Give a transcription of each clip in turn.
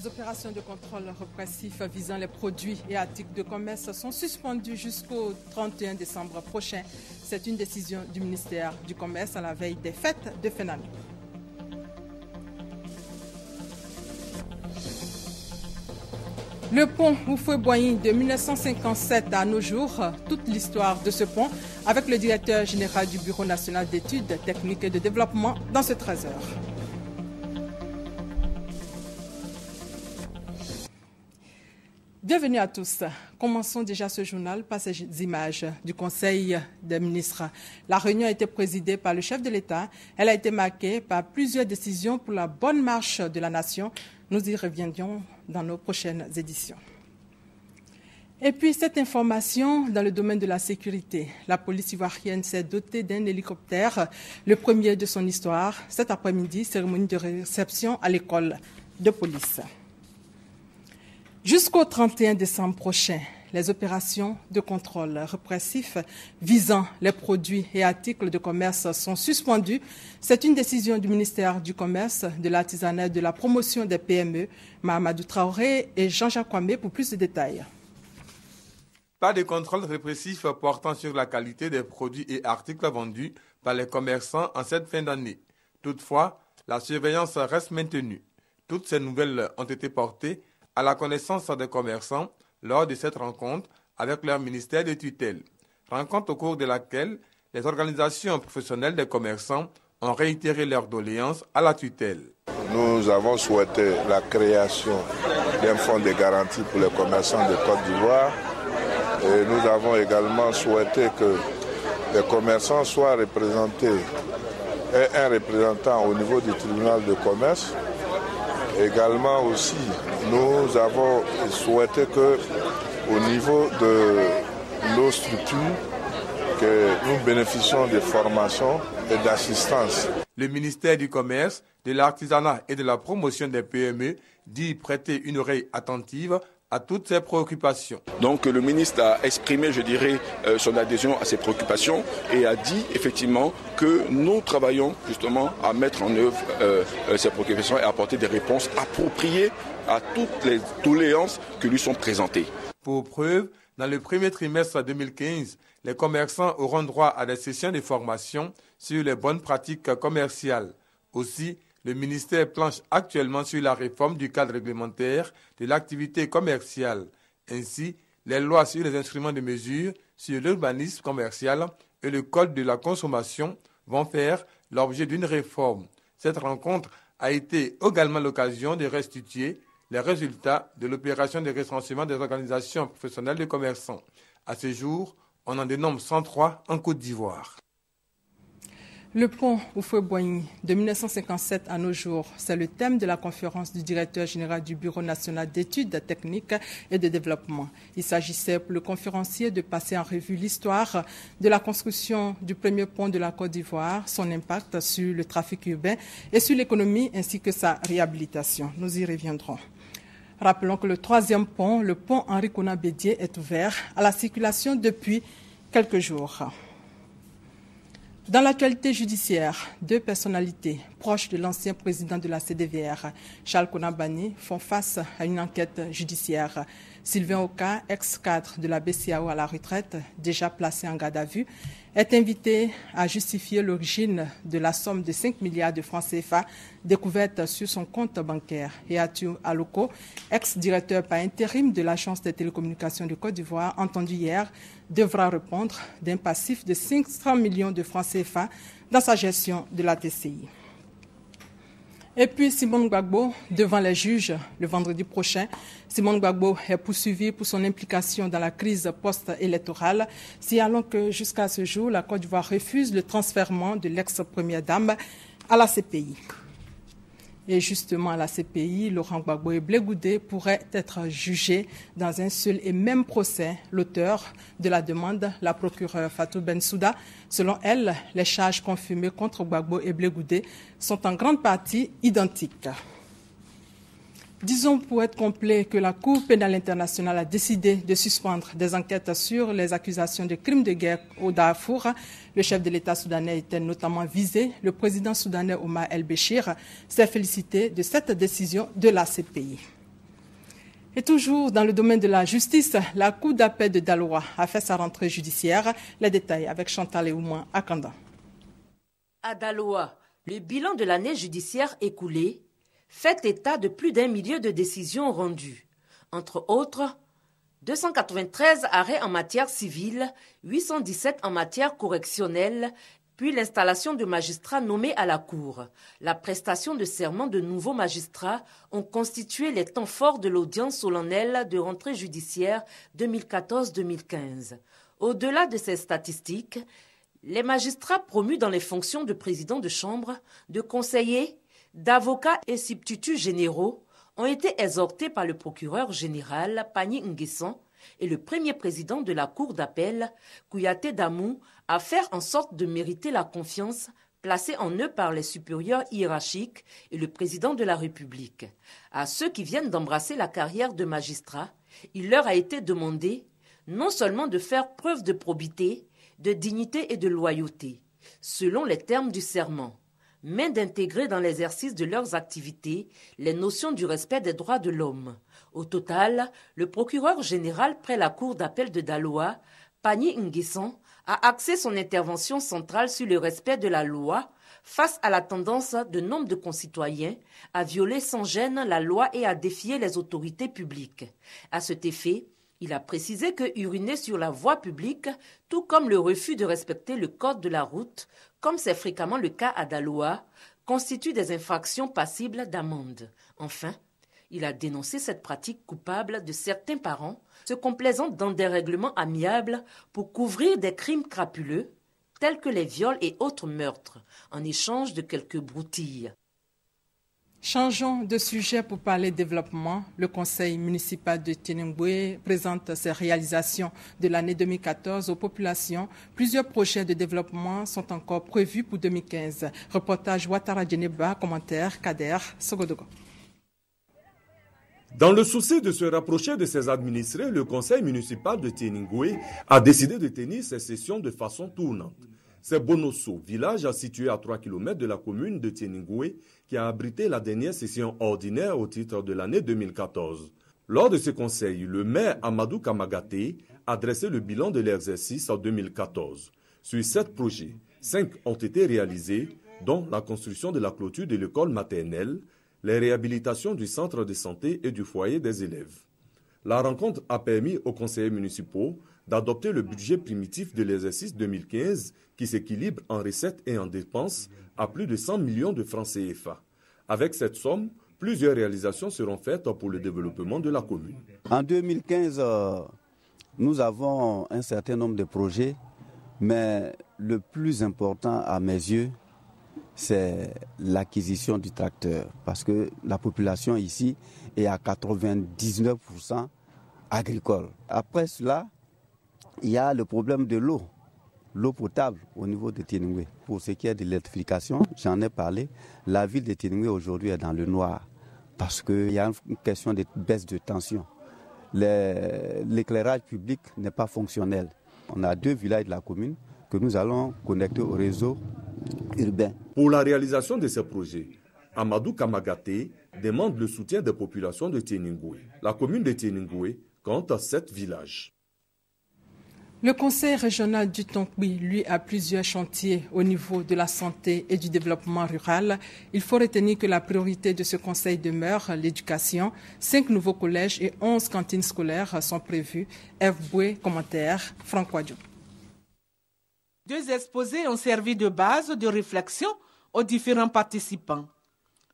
Les opérations de contrôle répressif visant les produits et articles de commerce sont suspendues jusqu'au 31 décembre prochain. C'est une décision du ministère du Commerce à la veille des fêtes de fin d'année. Le pont Houphouët-Boigny de 1957 à nos jours, toute l'histoire de ce pont avec le directeur général du Bureau national d'études techniques et de développement dans ce 13 heures. Bienvenue à tous. Commençons déjà ce journal par ces images du Conseil des ministres. La réunion a été présidée par le chef de l'État. Elle a été marquée par plusieurs décisions pour la bonne marche de la nation. Nous y reviendrons dans nos prochaines éditions. Et puis cette information dans le domaine de la sécurité. La police ivoirienne s'est dotée d'un hélicoptère, le premier de son histoire. Cet après-midi, cérémonie de réception à l'école de police. Jusqu'au 31 décembre prochain, les opérations de contrôle répressif visant les produits et articles de commerce sont suspendues. C'est une décision du ministère du Commerce, de l'Artisanat et de la Promotion des PME, Mahamadou Traoré et Jean-Jacques Kwame pour plus de détails. Pas de contrôle répressif portant sur la qualité des produits et articles vendus par les commerçants en cette fin d'année. Toutefois, la surveillance reste maintenue. Toutes ces nouvelles ont été portées à la connaissance des commerçants lors de cette rencontre avec leur ministère de tutelle. Rencontre au cours de laquelle les organisations professionnelles des commerçants ont réitéré leurs doléances à la tutelle. Nous avons souhaité la création d'un fonds de garantie pour les commerçants de Côte d'Ivoire. Et nous avons également souhaité que les commerçants soient représentés et un représentant au niveau du tribunal de commerce. Également aussi, nous avons souhaité que, au niveau de nos structures, que nous bénéficions de formations et d'assistance. Le ministère du Commerce, de l'Artisanat et de la Promotion des PME dit prêter une oreille attentive à toutes ces préoccupations. Donc le ministre a exprimé, je dirais, son adhésion à ces préoccupations et a dit effectivement que nous travaillons justement à mettre en œuvre ces préoccupations et à apporter des réponses appropriées à toutes les doléances qui lui sont présentées. Pour preuve, dans le premier trimestre 2015, les commerçants auront droit à des sessions de formation sur les bonnes pratiques commerciales. Aussi, le ministère planche actuellement sur la réforme du cadre réglementaire de l'activité commerciale. Ainsi, les lois sur les instruments de mesure, sur l'urbanisme commercial et le code de la consommation vont faire l'objet d'une réforme. Cette rencontre a été également l'occasion de restituer les résultats de l'opération de recensement des organisations professionnelles de commerçants. À ce jour, on en dénombre 103 en Côte d'Ivoire. Le pont Houphouët-Boigny de 1957 à nos jours, c'est le thème de la conférence du directeur général du Bureau national d'études techniques et de développement. Il s'agissait pour le conférencier de passer en revue l'histoire de la construction du premier pont de la Côte d'Ivoire, son impact sur le trafic urbain et sur l'économie ainsi que sa réhabilitation. Nous y reviendrons. Rappelons que le troisième pont, le pont Henri-Konan Bédié, est ouvert à la circulation depuis quelques jours. Dans l'actualité judiciaire, deux personnalités proches de l'ancien président de la CDVR, Charles Konan Banny, font face à une enquête judiciaire. Sylvain Oka, ex-cadre de la BCAO à la retraite, déjà placé en garde à vue, est invité à justifier l'origine de la somme de 5 milliards de francs CFA découverte sur son compte bancaire. Et Atiu Aloko, ex-directeur par intérim de l'Agence des télécommunications de Côte d'Ivoire, entendu hier, devra répondre d'un passif de 500 millions de francs CFA dans sa gestion de la TCI. Et puis Simone Gbagbo devant les juges le vendredi prochain. Simone Gbagbo est poursuivie pour son implication dans la crise post-électorale, signalant que jusqu'à ce jour, la Côte d'Ivoire refuse le transfèrement de l'ex-première dame à la CPI. Et justement, à la CPI, Laurent Gbagbo et Blé Goudé pourraient être jugés dans un seul et même procès. L'auteur de la demande, la procureure Fatou Bensouda, selon elle, les charges confirmées contre Gbagbo et Blé Goudé sont en grande partie identiques. Disons pour être complet que la Cour pénale internationale a décidé de suspendre des enquêtes sur les accusations de crimes de guerre au Darfour. Le chef de l'État soudanais était notamment visé. Le président soudanais Omar El-Béchir s'est félicité de cette décision de la CPI. Et toujours dans le domaine de la justice, la Cour d'appel de Daloa a fait sa rentrée judiciaire. Les détails avec Chantal Eouma à Kanda. À Daloa, le bilan de l'année judiciaire écoulée fait état de plus d'1 million de décisions rendues. Entre autres, 293 arrêts en matière civile, 817 en matière correctionnelle, puis l'installation de magistrats nommés à la Cour. La prestation de serment de nouveaux magistrats ont constitué les temps forts de l'audience solennelle de rentrée judiciaire 2014-2015. Au-delà de ces statistiques, les magistrats promus dans les fonctions de président de chambre, de conseillers, d'avocats et substituts généraux ont été exhortés par le procureur général Pani Nguessan et le premier président de la Cour d'appel, Kouyaté Damou, à faire en sorte de mériter la confiance placée en eux par les supérieurs hiérarchiques et le président de la République. À ceux qui viennent d'embrasser la carrière de magistrat, il leur a été demandé non seulement de faire preuve de probité, de dignité et de loyauté, selon les termes du serment, mais d'intégrer dans l'exercice de leurs activités les notions du respect des droits de l'homme. Au total, le procureur général près la Cour d'appel de Daloa, Pani Nguessan, a axé son intervention centrale sur le respect de la loi face à la tendance de nombre de concitoyens à violer sans gêne la loi et à défier les autorités publiques. À cet effet, il a précisé que uriner sur la voie publique, tout comme le refus de respecter le code de la route, comme c'est fréquemment le cas à Daloa, constituent des infractions passibles d'amende. Enfin, il a dénoncé cette pratique coupable de certains parents se complaisant dans des règlements amiables pour couvrir des crimes crapuleux, tels que les viols et autres meurtres, en échange de quelques broutilles. Changeons de sujet pour parler développement. Le conseil municipal de Tieningwe présente ses réalisations de l'année 2014 aux populations. Plusieurs projets de développement sont encore prévus pour 2015. Reportage Ouattara Djeneba, commentaire Kader Sogodogo. Dans le souci de se rapprocher de ses administrés, le conseil municipal de Tieningwe a décidé de tenir ses sessions de façon tournante. C'est Bonosso, village situé à 3 km de la commune de Tieningwe, qui a abrité la dernière session ordinaire au titre de l'année 2014. Lors de ce conseil, le maire Amadou Kamagaté a dressé le bilan de l'exercice en 2014. Sur 7 projets, 5 ont été réalisés, dont la construction de la clôture de l'école maternelle, les réhabilitations du centre de santé et du foyer des élèves. La rencontre a permis aux conseillers municipaux d'adopter le budget primitif de l'exercice 2015 qui s'équilibre en recettes et en dépenses à plus de 100 millions de francs CFA. Avec cette somme, plusieurs réalisations seront faites pour le développement de la commune. En 2015, nous avons un certain nombre de projets, mais le plus important à mes yeux, c'est l'acquisition du tracteur. Parce que la population ici est à 99% agricole. Après cela, il y a le problème de l'eau potable au niveau de Tieningwe. Pour ce qui est de l'électrification, j'en ai parlé, la ville de Tieningwe aujourd'hui est dans le noir parce qu'il y a une question de baisse de tension. L'éclairage public n'est pas fonctionnel. On a 2 villages de la commune que nous allons connecter au réseau urbain. Pour la réalisation de ces projets, Amadou Kamagaté demande le soutien des populations de Tieningwe. La commune de Tieningwe compte 7 villages. Le conseil régional du Tonkwi, lui, a plusieurs chantiers au niveau de la santé et du développement rural. Il faut retenir que la priorité de ce conseil demeure l'éducation. 5 nouveaux collèges et 11 cantines scolaires sont prévus. F. Boué, commentaire, Franck Wadjo. 2 exposés ont servi de base de réflexion aux différents participants.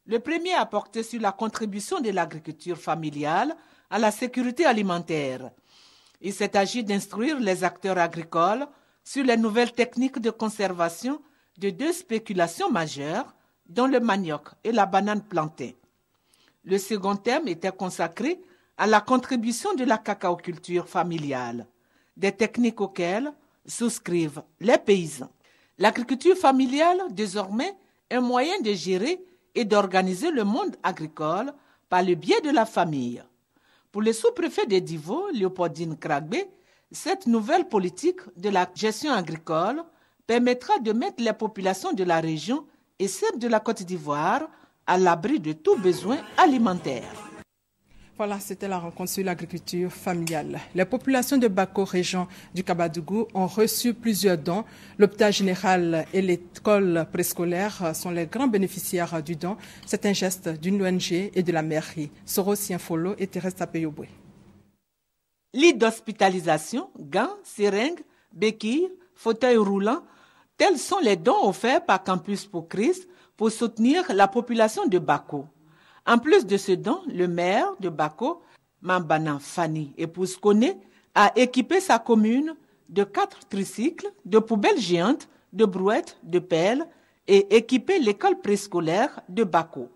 Le premier a porté sur la contribution de l'agriculture familiale à la sécurité alimentaire. Il s'est agi d'instruire les acteurs agricoles sur les nouvelles techniques de conservation de 2 spéculations majeures, dont le manioc et la banane plantée. Le second thème était consacré à la contribution de la cacaoculture familiale, des techniques auxquelles souscrivent les paysans. L'agriculture familiale, désormais, est un moyen de gérer et d'organiser le monde agricole par le biais de la famille. Pour le sous-préfet de Divo, Léopoldine Kragbe, cette nouvelle politique de la gestion agricole permettra de mettre les populations de la région et celles de la Côte d'Ivoire à l'abri de tout besoin alimentaire. Voilà, c'était la rencontre sur l'agriculture familiale. Les populations de Bako, région du Kabadougou, ont reçu plusieurs dons. L'hôpital général et l'école préscolaire sont les grands bénéficiaires du don. C'est un geste d'une ONG et de la mairie. Soros Sienfolo et Thérèse Tapeyoboué. Lit d'hospitalisation, gants, seringues, béquilles, fauteuils roulants, tels sont les dons offerts par Campus pour Christ pour soutenir la population de Bako. En plus de ce don, le maire de Bako, Mambana Fani, épouse Koné, a équipé sa commune de 4 tricycles, de poubelles géantes, de brouettes, de pelles et équipé l'école préscolaire de Bako.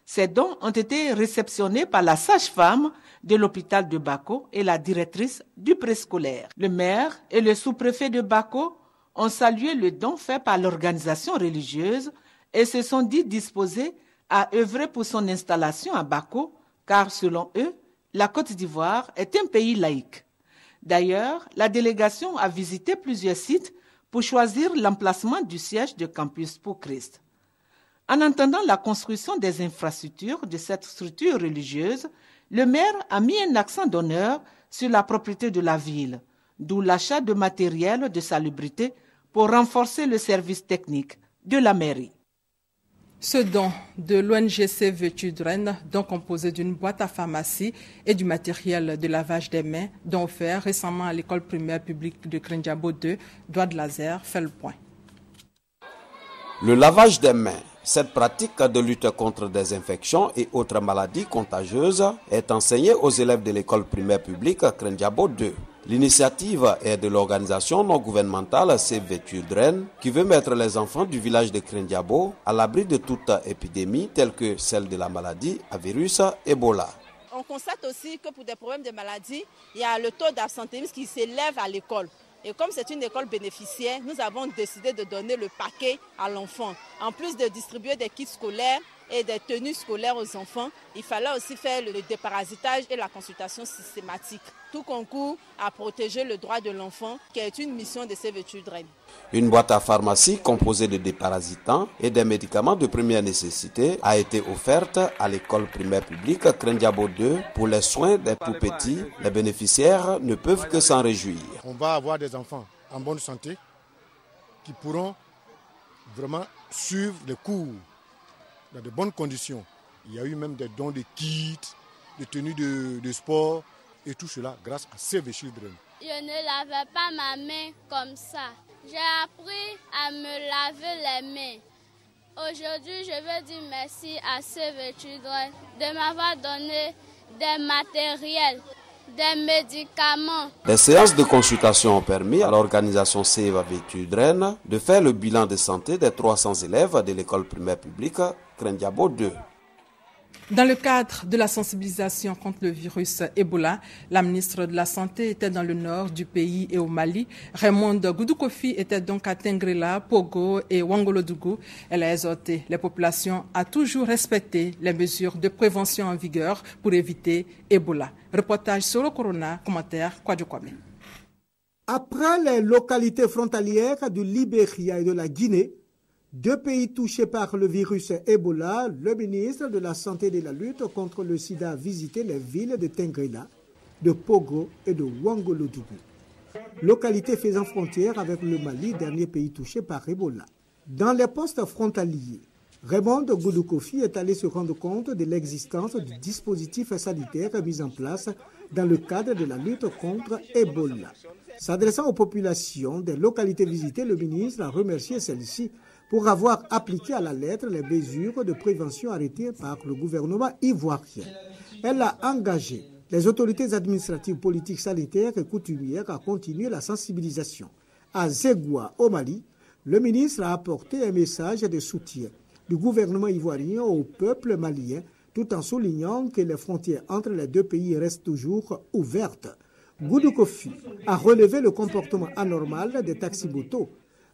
Ces dons ont été réceptionnés par la sage-femme de l'hôpital de Bako et la directrice du préscolaire. Le maire et le sous-préfet de Bako ont salué le don fait par l'organisation religieuse et se sont dit disposés à œuvrer pour son installation à Bako, car selon eux, la Côte d'Ivoire est un pays laïque. D'ailleurs, la délégation a visité plusieurs sites pour choisir l'emplacement du siège de Campus pour Christ. En entendant la construction des infrastructures de cette structure religieuse, le maire a mis un accent d'honneur sur la propriété de la ville, d'où l'achat de matériel de salubrité pour renforcer le service technique de la mairie. Ce don de l'ONG Save Children, don composé d'une boîte à pharmacie et du matériel de lavage des mains, don offert récemment à l'école primaire publique de Krendiabo 2, Doigt de Laser, fait le point. Le lavage des mains, cette pratique de lutte contre des infections et autres maladies contagieuses, est enseignée aux élèves de l'école primaire publique Krendiabo 2. L'initiative est de l'organisation non gouvernementale Save Children qui veut mettre les enfants du village de Krendiabo à l'abri de toute épidémie telle que celle de la maladie à virus Ebola. On constate aussi que pour des problèmes de maladie, il y a le taux d'absentéisme qui s'élève à l'école. Et comme c'est une école bénéficiaire, nous avons décidé de donner le paquet à l'enfant. En plus de distribuer des kits scolaires et des tenues scolaires aux enfants, il fallait aussi faire le déparasitage et la consultation systématique. Tout concourt à protéger le droit de l'enfant, qui est une mission de Save Children. Une boîte à pharmacie composée de déparasitants et des médicaments de première nécessité a été offerte à l'école primaire publique Krendiabo 2 pour les soins des tout-petits. Les bénéficiaires ne peuvent que s'en réjouir. On va avoir des enfants en bonne santé qui pourront vraiment suivre les cours dans de bonnes conditions. Il y a eu même des dons de kits, de tenues de sport et tout cela grâce à Save Children. Je ne lavais pas ma main comme ça. J'ai appris à me laver les mains. Aujourd'hui, je veux dire merci à Save Children de m'avoir donné des matériels, des médicaments. Des séances de consultation ont permis à l'organisation Save Children de faire le bilan de santé des 300 élèves de l'école primaire publique Krendiabo 2. Dans le cadre de la sensibilisation contre le virus Ebola, la ministre de la Santé était dans le nord du pays et au Mali. Raymond Goudoukofi était donc à Tengrela, Pogo et Wangolodougou. Elle a exhorté les populations à toujours respecter les mesures de prévention en vigueur pour éviter Ebola. Reportage sur le Corona, commentaire Kwadjo Kwame. Après les localités frontalières du Libéria et de la Guinée, 2 pays touchés par le virus Ebola, le ministre de la Santé et de la lutte contre le sida a visité les villes de Tengrela, de Pogo et de Wangolodougou, localités faisant frontière avec le Mali, dernier pays touché par Ebola. Dans les postes frontaliers, Raymond Goudoukofi est allé se rendre compte de l'existence du dispositif sanitaire mis en place dans le cadre de la lutte contre Ebola. S'adressant aux populations des localités visitées, le ministre a remercié celles-ci pour avoir appliqué à la lettre les mesures de prévention arrêtées par le gouvernement ivoirien. Elle a engagé les autorités administratives, politiques, sanitaires et coutumières à continuer la sensibilisation. À Zégoua, au Mali, le ministre a apporté un message de soutien du gouvernement ivoirien au peuple malien, tout en soulignant que les frontières entre les 2 pays restent toujours ouvertes. Goudoukofi a relevé le comportement anormal des taxi-motos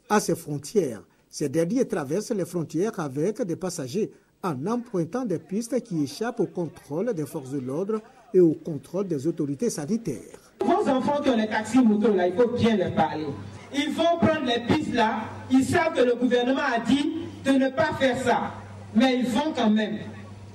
à ces frontières. Ces derniers traversent les frontières avec des passagers en empruntant des pistes qui échappent au contrôle des forces de l'ordre et au contrôle des autorités sanitaires. Vos enfants qui ont les taxis-motos, là, il faut bien les parler. Ils vont prendre les pistes là, ils savent que le gouvernement a dit de ne pas faire ça. Mais ils vont quand même.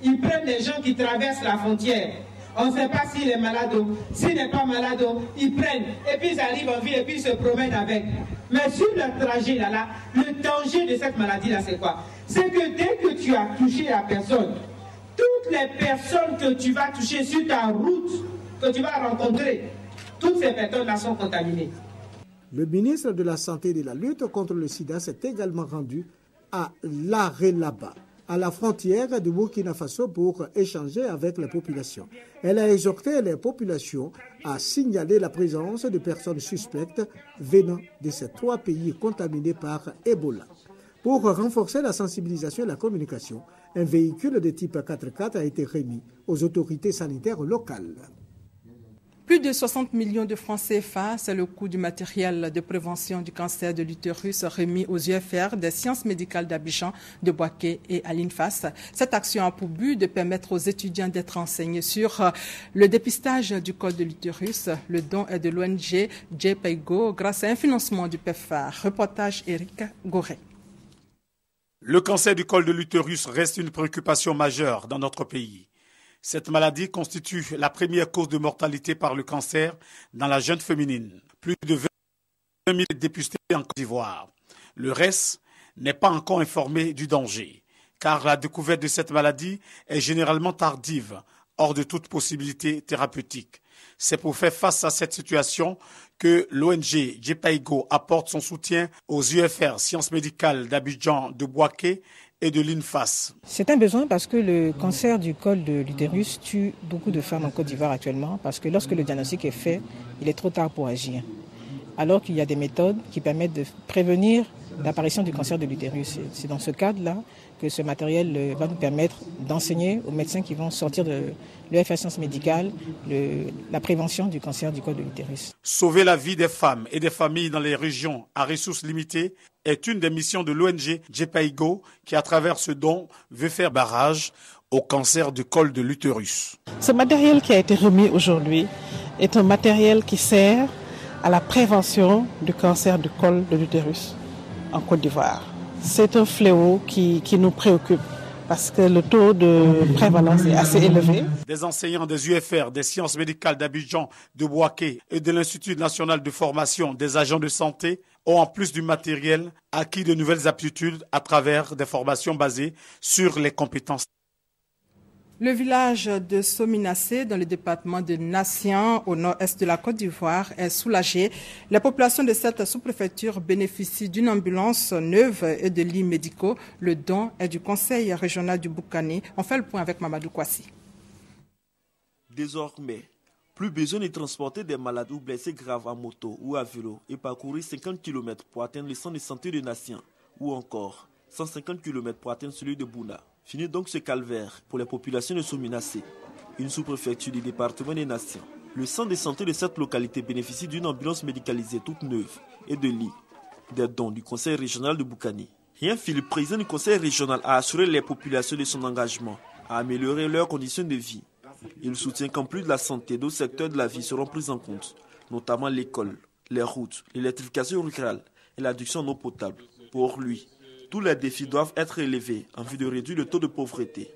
Ils prennent les gens qui traversent la frontière. On ne sait pas s'il est malade, s'il n'est pas malade, ils prennent. Et puis ils arrivent en ville et puis ils se promènent avec. Mais sur le trajet là, le danger de cette maladie-là, c'est quoi? C'est que dès que tu as touché la personne, toutes les personnes que tu vas toucher sur ta route, que tu vas rencontrer, toutes ces personnes-là sont contaminées. Le ministre de la Santé et de la lutte contre le sida s'est également rendu à Larelaba, à la frontière du Burkina Faso, pour échanger avec les populations. Elle a exhorté les populations à signaler la présence de personnes suspectes venant de ces 3 pays contaminés par Ebola. Pour renforcer la sensibilisation et la communication, un véhicule de type 4x4 a été remis aux autorités sanitaires locales. Plus de 60 millions de francs CFA, c'est le coût du matériel de prévention du cancer de l'utérus remis aux UFR des sciences médicales d'Abidjan, de Bouaké et à l'INFAS. Cette action a pour but de permettre aux étudiants d'être renseignés sur le dépistage du col de l'utérus. Le don est de l'ONG JPIGO grâce à un financement du PEPFAR. Reportage Eric Goré. Le cancer du col de l'utérus reste une préoccupation majeure dans notre pays. Cette maladie constitue la première cause de mortalité par le cancer dans la jeune féminine. Plus de 20 000 dépistés en Côte d'Ivoire. Le reste n'est pas encore informé du danger, car la découverte de cette maladie est généralement tardive, hors de toute possibilité thérapeutique. C'est pour faire face à cette situation que l'ONG JPIGO apporte son soutien aux UFR Sciences médicales d'Abidjan, de Bouaké et de l'INFAS. C'est un besoin parce que le cancer du col de l'utérus tue beaucoup de femmes en Côte d'Ivoire actuellement, parce que lorsque le diagnostic est fait, il est trop tard pour agir. Alors qu'il y a des méthodes qui permettent de prévenir l'apparition du cancer de l'utérus. C'est dans ce cadre-là que ce matériel va nous permettre d'enseigner aux médecins qui vont sortir de l'UFR Sciences médicales la prévention du cancer du col de l'utérus. Sauver la vie des femmes et des familles dans les régions à ressources limitées est une des missions de l'ONG JPIGO qui, à travers ce don, veut faire barrage au cancer du col de l'utérus. Ce matériel qui a été remis aujourd'hui est un matériel qui sert à la prévention du cancer du col de l'utérus en Côte d'Ivoire. C'est un fléau qui nous préoccupe parce que le taux de prévalence est assez élevé. Des enseignants des UFR, des sciences médicales d'Abidjan, de Bouaké et de l'Institut national de formation des agents de santé ont en plus du matériel acquis de nouvelles aptitudes à travers des formations basées sur les compétences. Le village de Sominassé, dans le département de Nassian, au nord-est de la Côte d'Ivoire, est soulagé. La population de cette sous-préfecture bénéficie d'une ambulance neuve et de lits médicaux. Le don est du conseil régional du Boukani. On fait le point avec Mamadou Kwasi. Désormais, plus besoin de transporter des malades ou blessés graves à moto ou à vélo et parcourir 50 km pour atteindre le centre de santé de Nassian ou encore 150 km pour atteindre celui de Bouna. Fini donc ce calvaire pour les populations de Sominassé, une sous-préfecture du département des Nations. Le centre de santé de cette localité bénéficie d'une ambulance médicalisée toute neuve et de lits, des dons du conseil régional de Boukani. Le président du conseil régional a assuré les populations de son engagement à améliorer leurs conditions de vie. Il soutient qu'en plus de la santé, d'autres secteurs de la vie seront pris en compte, notamment l'école, les routes, l'électrification rurale et l'adduction en eau potable. Pour lui, tous les défis doivent être élevés en vue de réduire le taux de pauvreté.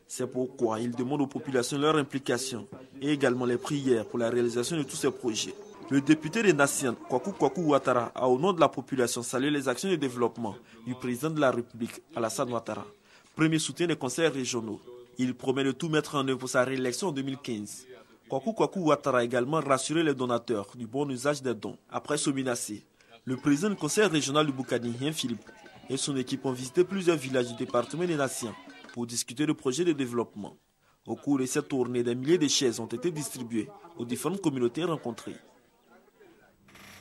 C'est pourquoi il demande aux populations leur implication et également les prières pour la réalisation de tous ces projets. Le député des Nations, Kwaku Ouattara, a au nom de la population salué les actions de développement du président de la République, Alassane Ouattara, premier soutien des conseils régionaux. Il promet de tout mettre en œuvre pour sa réélection en 2015. Kwaku Ouattara a également rassuré les donateurs du bon usage des dons. Après Sominassé, le président du conseil régional du Boukani, Philippe, et son équipe ont visité plusieurs villages du département des Nations pour discuter de projets de développement. Au cours de cette tournée, des milliers de chaises ont été distribuées aux différentes communautés rencontrées.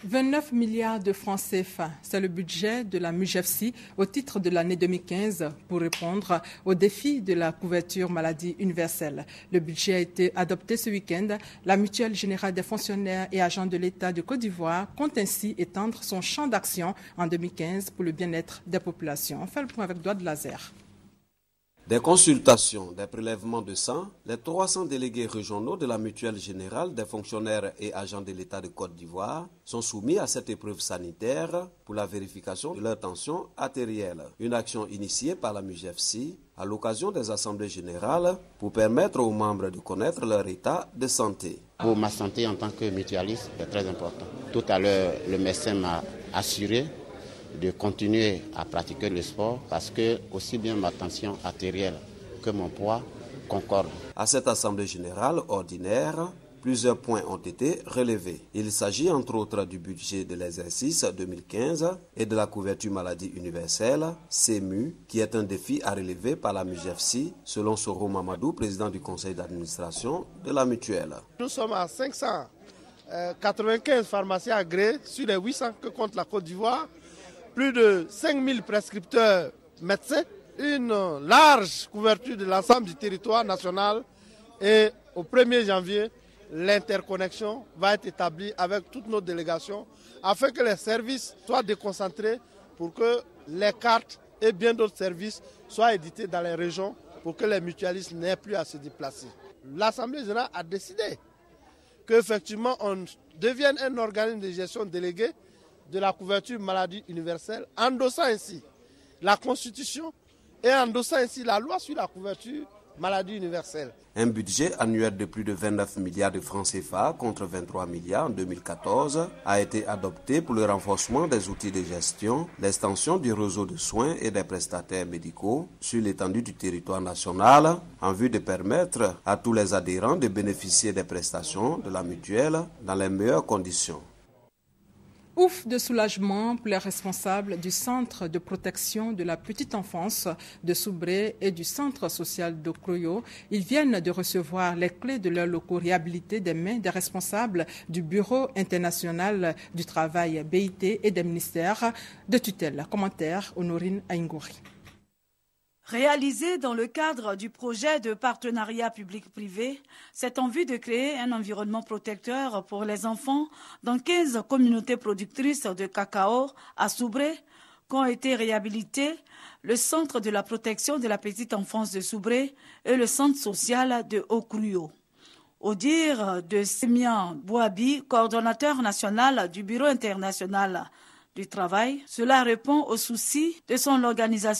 29 milliards de francs CFA, c'est le budget de la MUJEFSI au titre de l'année 2015 pour répondre aux défis de la couverture maladie universelle. Le budget a été adopté ce week-end. La Mutuelle générale des fonctionnaires et agents de l'État de Côte d'Ivoire compte ainsi étendre son champ d'action en 2015 pour le bien-être des populations. On fait le point avec Doigt de Laser. Des consultations, des prélèvements de sang, les 300 délégués régionaux de la Mutuelle générale des fonctionnaires et agents de l'État de Côte d'Ivoire sont soumis à cette épreuve sanitaire pour la vérification de leur tension artérielle. Une action initiée par la MUJEFSI à l'occasion des assemblées générales pour permettre aux membres de connaître leur état de santé. Pour ma santé en tant que mutualiste, c'est très important. Tout à l'heure, le médecin m'a assuré de continuer à pratiquer le sport parce que aussi bien ma tension artérielle que mon poids concordent. À cette assemblée générale ordinaire, plusieurs points ont été relevés. Il s'agit entre autres du budget de l'exercice 2015 et de la couverture maladie universelle, CMU, qui est un défi à relever par la MUGEFSI, selon Soro Mamadou, président du conseil d'administration de la mutuelle. Nous sommes à 595 pharmaciens agréés sur les 800 que compte la Côte d'Ivoire, plus de 5000 prescripteurs médecins, une large couverture de l'ensemble du territoire national et au 1er janvier, l'interconnexion va être établie avec toutes nos délégations afin que les services soient déconcentrés pour que les cartes et bien d'autres services soient édités dans les régions pour que les mutualistes n'aient plus à se déplacer. L'Assemblée générale a décidé qu'effectivement on devienne un organisme de gestion délégué de la couverture maladie universelle, endossant ainsi la Constitution et endossant ainsi la loi sur la couverture maladie universelle. Un budget annuel de plus de 29 milliards de francs CFA contre 23 milliards en 2014 a été adopté pour le renforcement des outils de gestion, l'extension du réseau de soins et des prestataires médicaux sur l'étendue du territoire national en vue de permettre à tous les adhérents de bénéficier des prestations de la mutuelle dans les meilleures conditions. Ouf de soulagement pour les responsables du centre de protection de la petite enfance de Soubré et du centre social de Kroyo. Ils viennent de recevoir les clés de leurs locaux réhabilités des mains des responsables du Bureau international du travail BIT et des ministères de tutelle. Commentaire Honorine Aïngouri. Réalisé dans le cadre du projet de partenariat public-privé, c'est en vue de créer un environnement protecteur pour les enfants dans 15 communautés productrices de cacao à Soubré qu'ont été réhabilités le centre de la protection de la petite enfance de Soubré et le centre social de Okruyo. Au dire de Sémian Bouabi, coordonnateur national du Bureau international du travail, cela répond aux soucis de son organisation